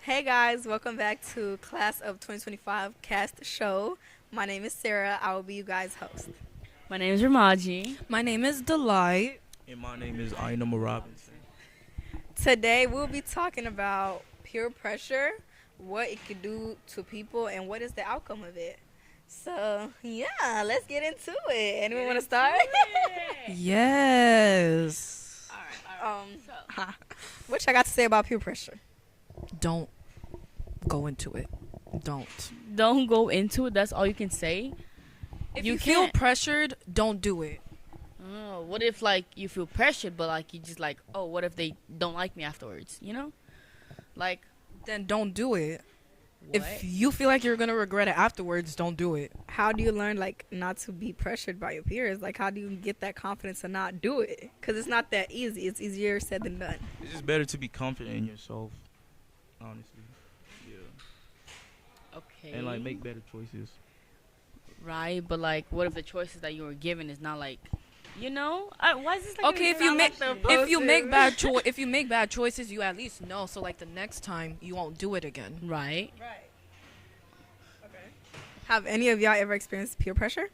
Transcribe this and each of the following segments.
Hey guys, welcome back to Class of 2025 Cast Show. My name is Sarah. I will be you guys' host. My name is Ramaji. My name is Delight. And my name is Ainama Robinson. Today we'll be talking about peer pressure, what it could do to people, and what is the outcome of it. So yeah, let's get into it. Anyone want to start? Yes. All right. What I got to say about peer pressure? Don't go into it. Don't. Don't go into it. That's all you can say. If You you feel can't- pressured, don't do it. Oh, what if like you feel pressured, but like you just like, oh, what if they don't like me afterwards? You know, like Then don't do it. what? If you feel like you're going to regret it afterwards, don't do it. How do you learn like not to be pressured by your peers? Like how do you get that confidence to not do it? Because it's not that easy. It's easier said than done. It's just better to be confident in yourself, honestly. Yeah. Okay. And like make better choices. Right, but like, what if the choices that you were given is not like, you know? Why is this like? Okay, if you make bad choices, you at least know, so like the next time you won't do it again. Right. Right. Okay. Have any of y'all ever experienced peer pressure?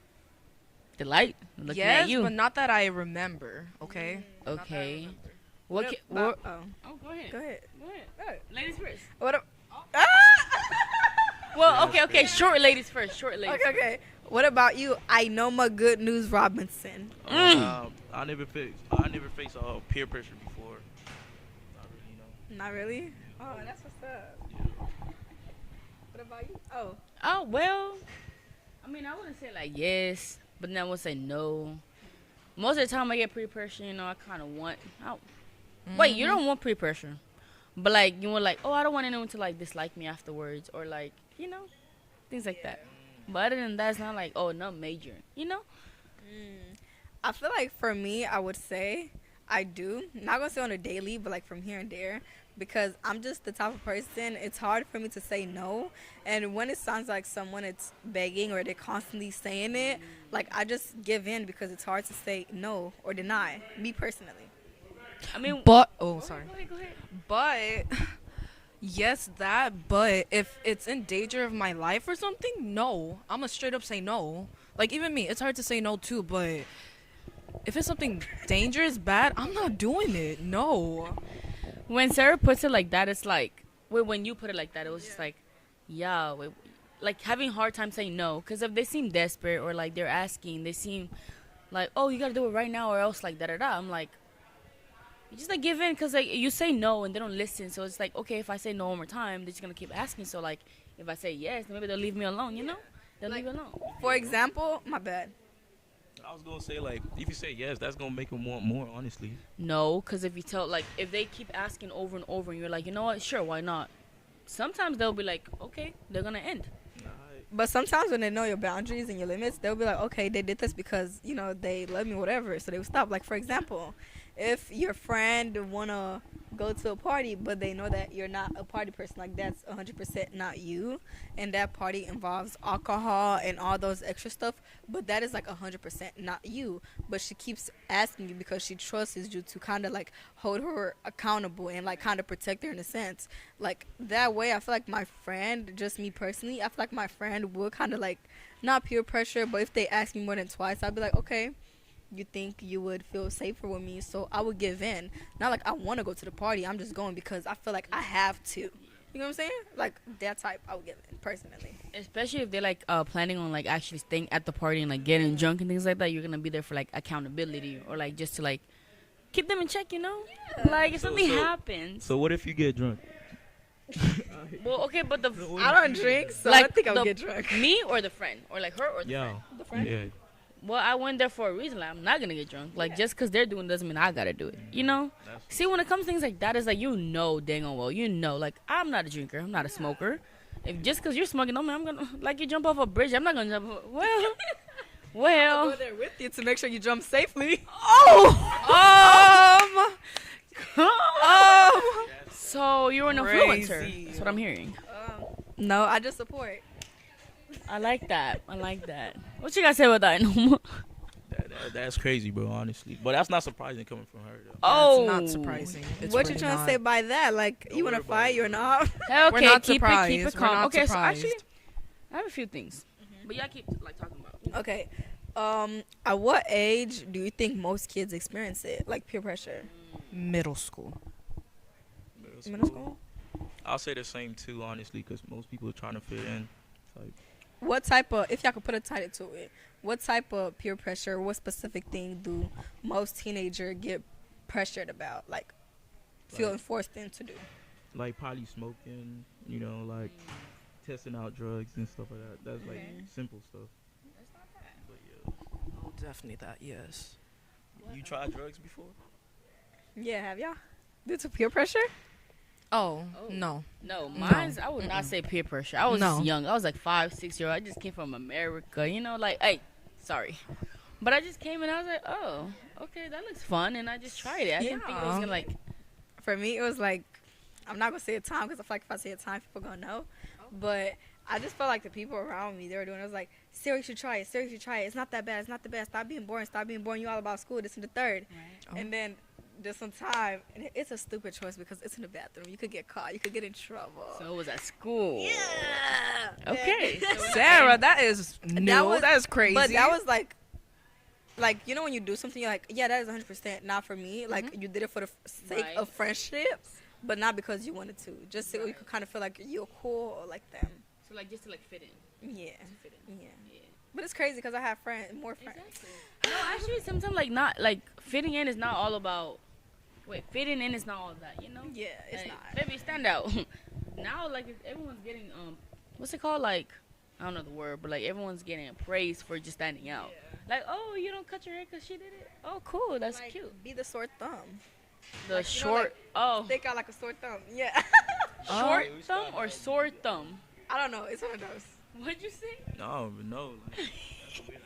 Delight. Looking Yes, at you. but not that I remember, okay? Okay. What What? about, What? oh, Oh, go ahead. go ahead. Go ahead. Go ahead. Ladies first. What? Well, okay. Short ladies first. Short ladies. Okay, okay. What about you? I know my good news, Robinson. I never faced peer pressure before. Not really, no. Not really. Oh, that's what's up. Yeah. What about you? Oh, Oh, well, I mean, I wouldn't say like yes, but then I would say no. Most of the time I get peer pressure, you know, I kind of want. Wait, you don't want peer pressure, but like you want like, oh, I don't want anyone to like dislike me afterwards, or like, you know, things like that. But other than that, it's not like, oh, not major, you know. I feel like for me, I would say I do. Not gonna say on a daily, but like from here and there, because I'm just the type of person. It's hard for me to say no, and when it sounds like someone it's begging or they're constantly saying it, like I just give in because it's hard to say no or deny. Me personally. I mean, But, sorry. Go ahead. But yes, but if it's in danger of my life or something, no. I'm gonna straight up say no. Like even me, it's hard to say no too, but if it's something dangerous, bad, I'm not doing it. No. When Sarah puts it like that, it's like, wait, when you put it like that, it was just like, yeah, wait, like having a hard time saying no. Because if they seem desperate or like they're asking, they seem like, oh, you got to do it right now or else like da-da-da. I'm like, you just like give in because like you say no and they don't listen. So it's like, okay, if I say no one more time, they're just going to keep asking. So like if I say yes, then maybe they'll leave me alone, you know? They'll Like- leave me alone. For example, my bad. I was gonna say like if you say yes, that's gonna make them want more. Honestly. No, because if you tell, like, if they keep asking over and over and you're like, you know what, sure, why not? Sometimes they'll be like, okay, they're going to end. But sometimes when they know your boundaries and your limits, they'll be like, okay, they did this because, you know, they love me, whatever. So they will stop. Like, for example, if your friend want to go to a party, but they know that you're not a party person, like that's 100% not you. And that party involves alcohol and all those extra stuff. But that is like 100% not you. But she keeps asking you because she trusts you to kind of like hold her accountable and like kind of protect her in a sense. Like that way, I feel like my friend, just me personally, I feel like my friend will kind of like not peer pressure, but if they ask me more than twice, I'd be like, okay, you think you would feel safer with me, so I would give in. Not like I want to go to the party, I'm just going because I feel like I have to. You know what I'm saying? Like that type, I would give in personally. Especially if they're like planning on like actually staying at the party and like getting drunk and things like that, you're gonna be there for like accountability or like just to like keep them in check, you know? Like if something happens. So what if you get drunk? Well, okay, but the I don't drink, so I like don't think I would the- get drunk. me or the friend or like her or the Yeah. friend. The friend? Yeah. Well, I went there for a reason. Like I'm not gonna get drunk. Like just because they're doing it doesn't mean I gotta do it. You know? See, when it comes to things like that, it's like you know dang on well, you know, like I'm not a drinker, I'm not a smoker. If just because you're smoking, no man, I'm gonna like you jump off a bridge. I'm not gonna jump. Well, I'll well. go there with you to make sure you jump safely. Oh! So you're an influencer. Crazy. That's what I'm hearing. No, I just support. I like that. I like that. What you gotta say about that? No. That's crazy, bro. Honestly, but that's not surprising coming from her though. That's Oh, not surprising. It's What really you trying to not. say by that? Like, Don't you want to worry about fight? it, You're bro. not. Okay, We're not keep surprised. it We're calm. not Okay, so surprised. actually, I have a few things, but y'all keep like talking about. Okay. At what age do you think most kids experience it? Like peer pressure? Middle school. Middle school? I'll say the same too, honestly, because most people are trying to fit in. It's like, What type of, if y'all could put a title to it, what type of peer pressure, what specific thing do most teenagers get pressured about? Like, feeling forced into do? like probably smoking, like testing out drugs and stuff like that. That's like simple stuff. But yeah, Oh, definitely that. Yes. you tried drugs before? Yeah, have y'all? Due to peer pressure? Oh, Oh. no. No, mine's I would not Mm-mm. say peer pressure. I was No. young. I was like 5, 6 year old. I just came from America. Like, hey, sorry, but I just came and I was like, oh, okay, that looks fun, and I just tried it. I didn't think it was Yeah. gonna like. For me, it was like, I'm not going to say a time because I feel like if I say a time, people going to know. But I just felt like the people around me, they were doing it. I was like, Sarah, you should try it. Sarah, you should try it. It's not that bad. It's not the best. Stop being boring. Stop being boring. You all about school. This and the third. Oh. And then there's some time, and it's a stupid choice because it's in the bathroom. You could get caught. You could get in trouble. So it was at school. Yeah. Okay. Sarah, that is new. was- That is crazy. But that was like, you know when you do something, you're like, yeah, that is 100% not for me. Like, you did it for the sake Right. of friendship, but not because you wanted to. Just so you could kind of feel like you're cool or like them. So like just to like fit in. Yeah. Fit in. Yeah. Yeah. But it's crazy because I have more friends. Exactly. No, actually, sometimes like not like fitting in is not all about. Wait, fitting in is not all that. Yeah, it's Like, not. Baby, stand out. Now, like everyone's getting what's it called? Like I don't know the word, but like everyone's getting praised for just standing out. Like, oh, you don't cut your hair because she did it. Oh, cool, that's Like, cute. Be the sore thumb. The like, short, oh, Stick out like a sore thumb. Yeah. short thumb or sore thumb? I don't know. It's one of those. What'd you say? No, but no. Like, that's a weird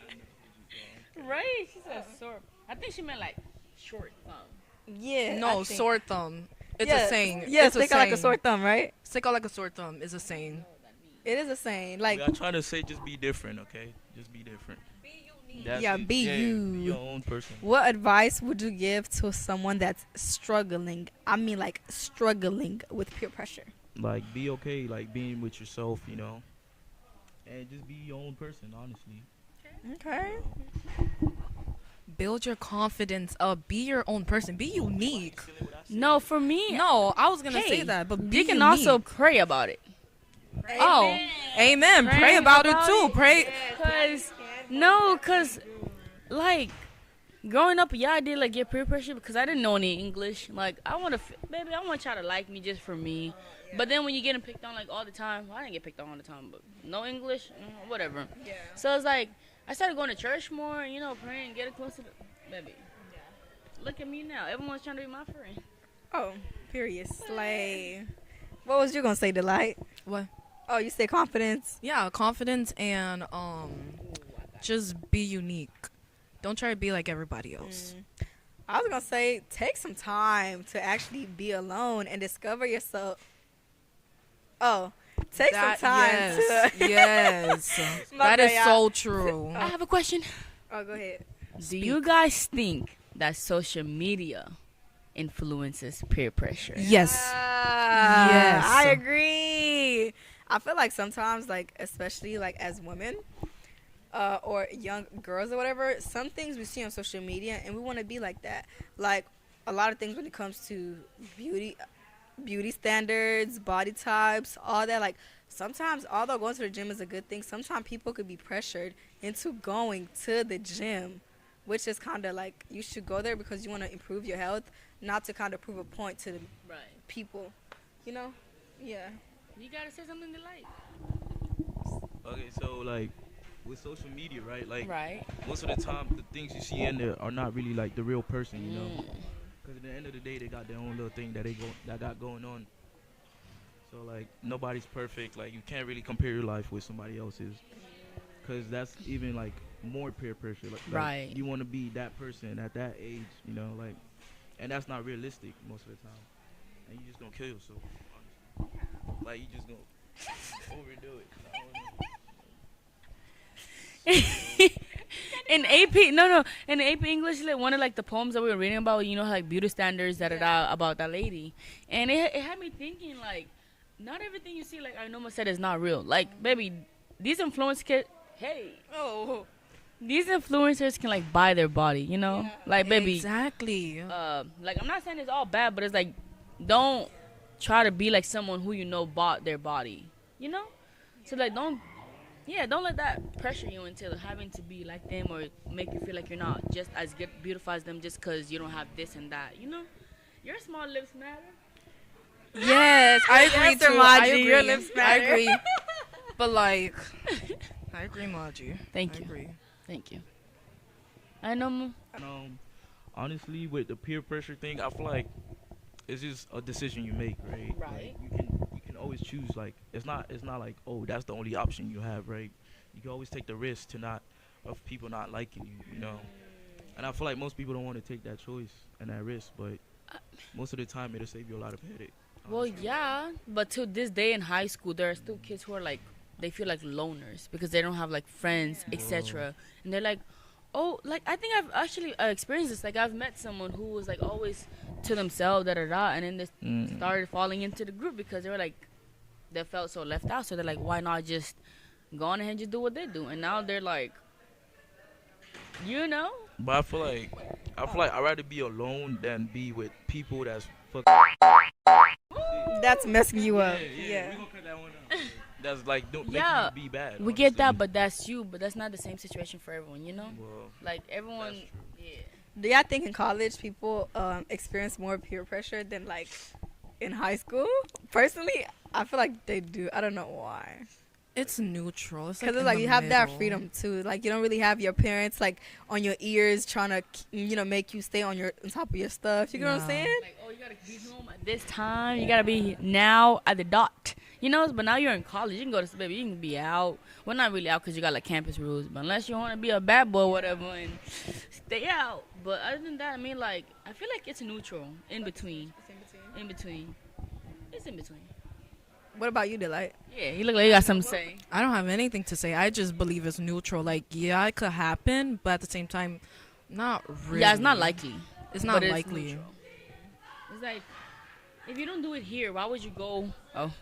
thing. Right? She said sore. I think she meant like short thumb. Yeah. no, I think. sore thumb. It's Yeah, a saying. Yeah, it's stick a out like a saying. sore thumb, right? Stick out like a sore thumb is a saying. It is a saying. Like, We are trying to say just be different, okay? Just be different. That's Yeah, it. be you. Be your own person. what advice would you give to someone that's struggling? I mean, like, struggling with peer pressure. Like, be okay, like, being with yourself, and just be your own person, honestly. Okay. Build your confidence up. Be your own person. Be unique. No, for me, No, I was gonna say Hey, that, but be you can unique. also pray about it. Oh, amen. Pray about it too. Pray. Cause, like, growing up, yeah, I did like get peer pressure because I didn't know any English. Like, I want to, baby, I want y'all to like me just for me. But then when you getting picked on like all the time, well, I didn't get picked on all the time, but no English, whatever. Yeah. So it's like I started going to church more, praying, getting closer to, baby. Look at me now. Everyone's trying to be my friend. Oh, period. Slay. What was you gonna say, Delight? What? Oh, you say confidence. Yeah, confidence and just be unique. Don't try to be like everybody else. I was gonna say take some time to actually be alone and discover yourself. Oh, take some time yes, to. yes. My That is bad, so true. I have a question. Oh, go ahead. Do you guys think that social media influences peer pressure? Yes. Yes, I agree. I feel like sometimes, like especially like as women, or young girls or whatever, some things we see on social media and we want to be like that. Like a lot of things when it comes to beauty standards, body types, all that. Like sometimes, although going to the gym is a good thing, sometimes people could be pressured into going to the gym, which is kind of like you should go there because you want to improve your health, not to kind of prove a point to the Right. people. You know? Yeah. You gotta say something to like. Okay, so, like, with social media, right? Like, Right. most of the time, the things you see in there are not really, like, the real person, Because at the end of the day, they got their own little thing that got going on. So, like, nobody's perfect. Like, you can't really compare your life with somebody else's. Because that's even, like, more peer pressure. Like, Right. you want to be that person at that age, like, and that's not realistic most of the time. And you just going to kill yourself, honestly. Like, you just going to overdo it. in AP, no, in AP English, like one of like the poems that we were reading about, like beauty standards, about that lady, and it had me thinking like, not everything you see, like Arnoma said, is not real. Like, baby, these influencers can, hey, these influencers can like buy their body, like baby, Exactly. like I'm not saying it's all bad, but it's like, don't try to be like someone who bought their body, so like don't let that pressure you into having to be like them or make you feel like you're not just as good, beautiful as them just because you don't have this and that. Your small lips matter. Yes, I agree Yes, too. I Maji, agree. your lips I matter. agree. But like, I agree, Maji. Thank I you. agree. Thank you. I know. Honestly, with the peer pressure thing, I feel like it's just a decision you make, right? Right. Like, you can always choose. Like it's not like, oh, that's the only option you have, right? You can always take the risk of people not liking you. And I feel like most people don't want to take that choice and that risk, but most of the time it'll save you a lot of headache. Well, yeah, but to this day in high school, there are still kids who are like, they feel like loners because they don't have like friends, etc. And they're like, oh, like I think I've actually experienced this. Like I've met someone who was like always to themselves, and then they started falling into the group because they were like, they felt so left out. So they're like, why not just go on ahead and just do what they do? And now they're like, But I feel like I'd rather be alone than be with people that's That's messing you up. We Yeah. gonna cut that one out. That's like don't Yeah, make you be bad. we get that, honestly. but that's you. But that's not the same situation for everyone, Well, Like everyone, that's true. yeah. Do y'all think in college people experience more peer pressure than like in high school? Personally, I feel like they do. I don't know why. It's neutral. It's Because like it's like in you the have that middle. freedom too. Like you don't really have your parents like on your ears trying to make you stay on top of your stuff. You know what I'm Yeah. saying? Like, oh, you gotta be home at this time. You gotta be now at the dot. But now you're in college. You can go to baby. You can be out. Well, not really out because you got like campus rules. But unless you want to be a bad boy or whatever and stay out. But other than that, I mean, like, I feel like it's neutral, in between. In between. It's in between. What about you, Delight? Yeah, you look like you got something to say. I don't have anything to say. I just believe it's neutral. Like, yeah, it could happen, but at the same time, not really. Yeah, it's not likely. It's not but it's likely. neutral. It's like, if you don't do it here, why would you go? Oh,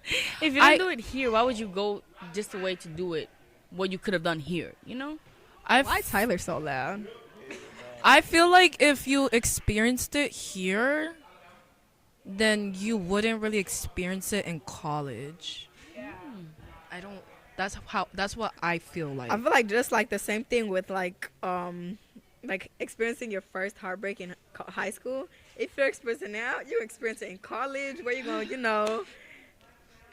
if you don't do it here, why would you go just a way to do it? What you could have done here, Why Tyler so loud? I feel like if you experienced it here, then you wouldn't really experience it in college. I don't. That's what I feel like. I feel like just like the same thing with like experiencing your first heartbreak in high school. If you're experiencing it now, you experience it in college where you're going,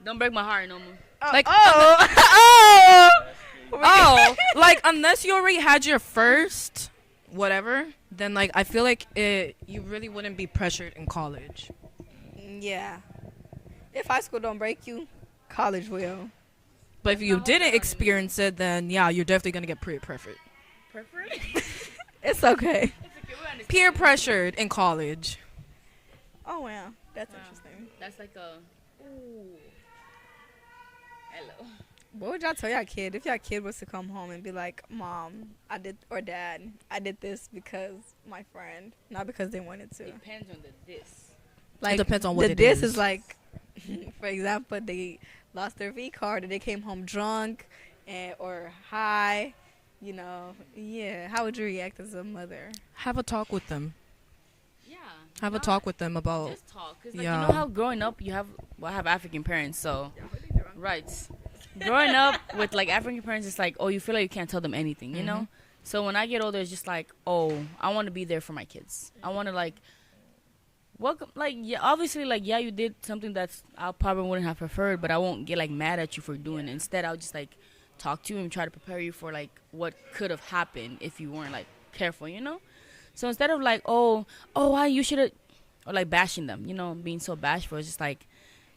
Don't break my heart no more. Like, oh, like unless you already had your first whatever, then like I feel like you really wouldn't be pressured in college. yeah. If high school don't break you, college will. But if you didn't experience it, then yeah, you're definitely gonna get pressured. It's okay. Peer pressured in college. Oh wow, that's interesting. That's like a. Ooh. Hello. What would y'all tell your kid if your kid was to come home and be like, "Mom, Dad, I did this because my friend, not because they wanted to." Depends on the this. Like, depends on what the it this is. is like, for example, they lost their V card and they came home drunk or high. Yeah. How would you react as a mother? Have a talk with them. Yeah. Have a talk with them about. Just talk. Cause like, Yeah. you know how growing up I have African parents, so right. Growing up with like African parents, it's like, oh, you feel like you can't tell them anything, you know. So when I get older, it's just like, oh, I want to be there for my kids. I want to like welcome, like yeah, obviously like yeah, you did something that's I probably wouldn't have preferred, but I won't get like mad at you for doing it. Instead, I'll just like talk to you and try to prepare you for like what could have happened if you weren't like careful, So instead of like, oh, why you should have, or like bashing them, being so bashful, it's just like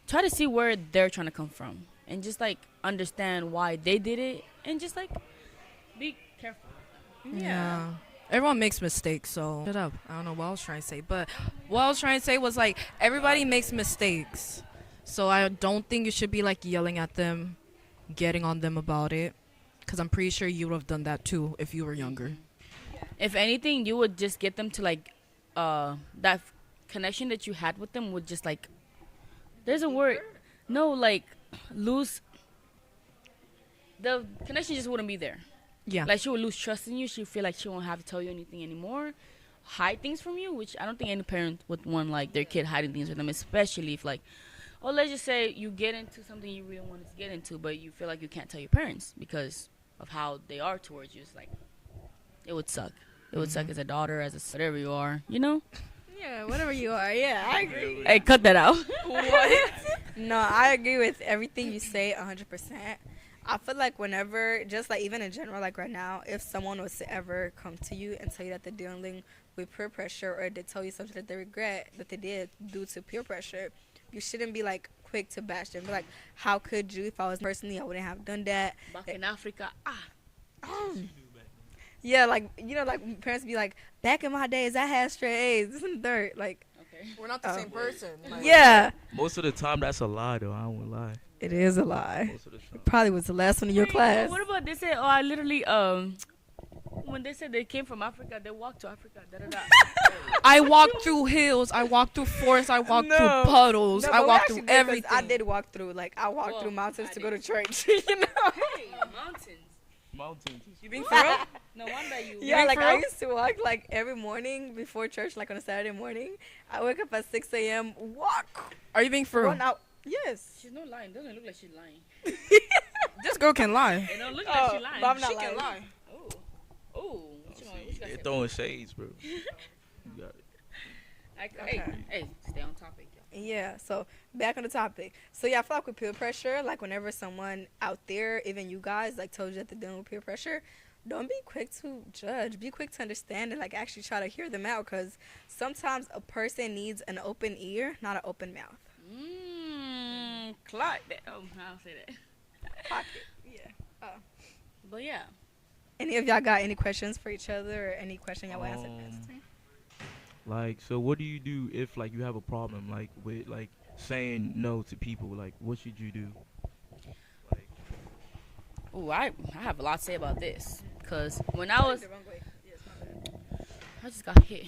try to see where they're trying to come from and just like understand why they did it and just like be careful. Yeah. Everyone makes mistakes, so shut up. I don't know what I was trying to say, but what I was trying to say was like everybody makes mistakes. So I don't think you should be like yelling at them, getting on them about it. Because I'm pretty sure you would have done that too if you were younger. If anything, you would just get them to like, that connection that you had with them would just like, there's a word, no, like lose. The connection just wouldn't be there. Yeah. Like she would lose trust in you. She feel like she won't have to tell you anything anymore, hide things from you, which I don't think any parent would want like their kid hiding things from them, especially if like, oh, let's just say you get into something you really wanted to get into, but you feel like you can't tell your parents because of how they are towards you. It's like, it would suck. It would suck as a daughter, as a whatever you are, you know? Yeah, whatever you are. Yeah, I agree. Hey, cut that out. What? No, I agree with everything you say 100%. I feel like whenever, just like even in general, like right now, if someone was to ever come to you and tell you that they're dealing with peer pressure or they tell you something that they regret that they did due to peer pressure, you shouldn't be like quick to bash them. Be like, how could you? If I was personally, I wouldn't have done that. Back in Africa, Yeah, like, you know, like parents be like, back in my days, I had straight A's. This is dirt. Like, okay. We're not the same person. yeah, Most of the time, that's a lie, though. I won't lie. it is a lie. Most of the time. Probably was the last one in your class. What about they said, oh, I literally, when they said they came from Africa, they walked to Africa. Da, da, da. I walked through hills. I walked through forests. I walked No. through puddles. No, I but we walked actually through did, 'cause everything. I did walk through. Like, I walked Well, through mountains I to go to did. church. You know? Hey, mountains. Mountains. You being for real? No wonder you. Yeah, Really, like for I real? used to walk like every morning before church, like on a Saturday morning. I wake up at 6 a.m. Walk, Are you being for run real? out. Yes. She's not lying. Doesn't look like she's lying. This girl can lie. It don't look Oh, like she's lying. but I'm not She can lying. lie. Oh, oh. What you want- what you They're gotta say? throwing shades, bro. You got it. Hey, Okay. hey, stay on topic, y'all. Yeah, so back on the topic. So yeah, I feel like with peer pressure, like whenever someone out there, even you guys, like told you that they're dealing with peer pressure, don't be quick to judge. Be quick to understand and like actually try to hear them out, because sometimes a person needs an open ear, not an open mouth. Clock that. Oh, I'll say that. Pocket. Yeah. But yeah. Any of y'all got any questions for each other or any question y'all want to ask me? Like, so what do you do if, like, you have a problem, like, with, like, saying no to people? Like, what should you do? Like, Ooh, I have a lot to say about this. Because when I was. I just got hit.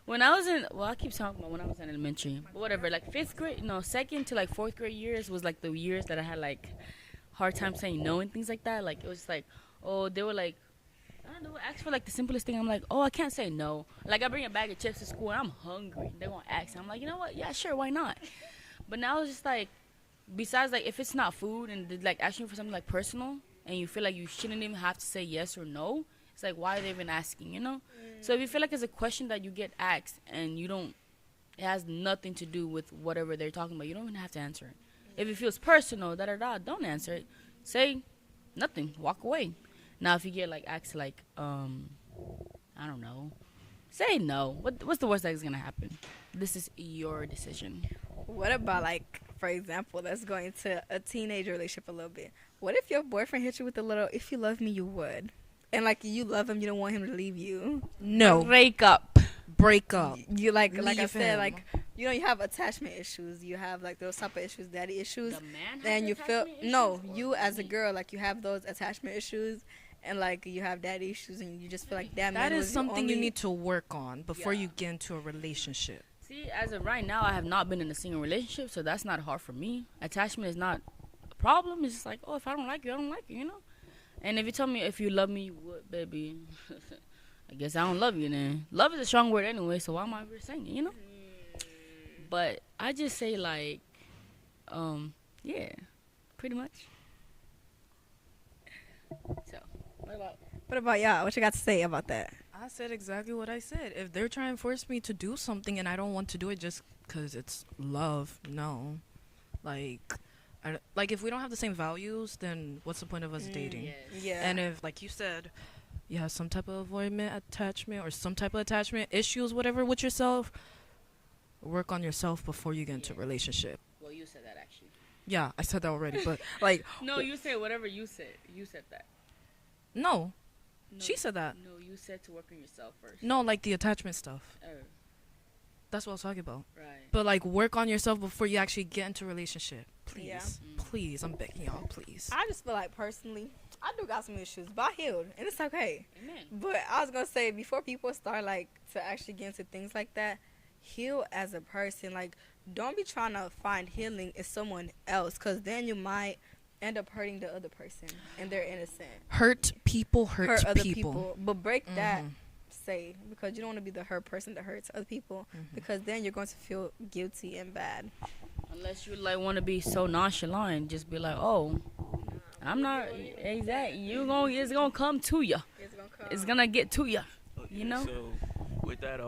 When I was in, well, I keep talking about when I was in elementary, but whatever, like 5th grade, no, 2nd to like 4th grade years was like the years that I had like hard time saying no and things like that. Like it was just like, oh, they were like, I don't know, ask for like the simplest thing. I'm like, oh, I can't say no. Like I bring a bag of chips to school and I'm hungry. They won't ask. I'm like, you know what? Yeah, sure, why not? But now it's just like, besides like if it's not food and they're, like asking for something like personal and you feel like you shouldn't even have to say yes or no, it's like, why are they even asking, you know? So if you feel like it's a question that you get asked and you don't, it has nothing to do with whatever they're talking about, you don't even have to answer it. If it feels personal, don't answer it. Say nothing, walk away. Now if you get like asked like, I don't know, say no. What's the worst that's gonna happen? This is your decision. What about, like, for example, let's go into a teenage relationship a little bit. What if your boyfriend hit you with a little, if you love me, you would? And, like, you love him, you don't want him to leave you. No. Break up. Break up. You, like I Leave said, him. like, you know, you have attachment issues. You have, like, those type of issues, daddy issues. The man And has you feel, attachment issues, no, or you as a me? girl, like, you have those attachment issues. And, like, you have daddy issues, and you just feel like that That man is was something only, you need to work on before Yeah. you get into a relationship. See, as of right now, I have not been in a single relationship, so that's not hard for me. Attachment is not a problem. It's just like, oh, if I don't like you, I don't like you, you know? And if you tell me if you love me, you would, baby. I guess I don't love you then. Love is a strong word anyway, so why am I ever saying it, you know? But I just say, like, yeah, pretty much. So, What about y'all? What you got to say about that? I said exactly what I said. If they're trying to force me to do something and I don't want to do it just because it's love, no. Like, like if we don't have the same values, then what's the point of us dating? Yeah. And if, like you said, you have some type of avoidant attachment or some type of attachment issues, whatever, with yourself, work on yourself before you get into a relationship. well, you said that actually. Yeah, I said that already, but like, No, you said whatever you said. You said that. no, No, she said that. No, you said to work on yourself first. No, like the attachment stuff. Oh. That's what I was talking about. Right. But like, work on yourself before you actually get into a relationship. Please, Yeah. please, I'm begging y'all, please. I just feel like personally, I do got some issues, but I healed, and it's okay. Amen. But I was gonna say, before people start like to actually get into things like that, heal as a person. Like, don't be trying to find healing in someone else, cause then you might end up hurting the other person, and they're innocent. Hurt people hurt Other people. but break that. Mhm. Say, because you don't want to be the hurt person that hurts other people, because then you're going to feel guilty and bad. Unless you like want to be so nonchalant and just be like, oh, I'm not exactly. It's gonna come to you. It's gonna come. It's gonna get to you. You know? So with that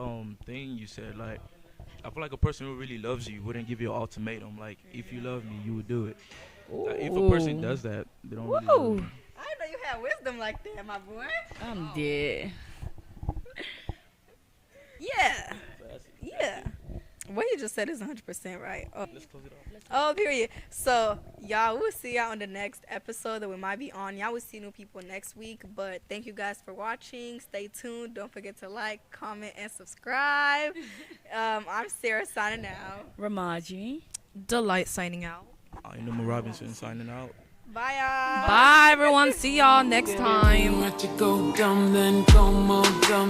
thing you said, like, I feel like a person who really loves you wouldn't give you an ultimatum. Like, if you love me, you would do it. Like, if a person Ooh. does that, they don't really love Woo! you. I didn't know you had wisdom like that, my boy. I'm dead. Yeah. So that's- Yeah. What you just said is 100% right. Oh, Let's close it off. oh, period. So, y'all, we'll see y'all on the next episode that we might be on. Y'all will see new people next week. But thank you guys for watching. Stay tuned. Don't forget to like, comment, and subscribe. I'm Sarah signing out. Ramaji. Delight signing out. I'm Numa Robinson signing out. Bye, y'all. Bye, everyone. See y'all next time. Let you go dumb, then go more dumb.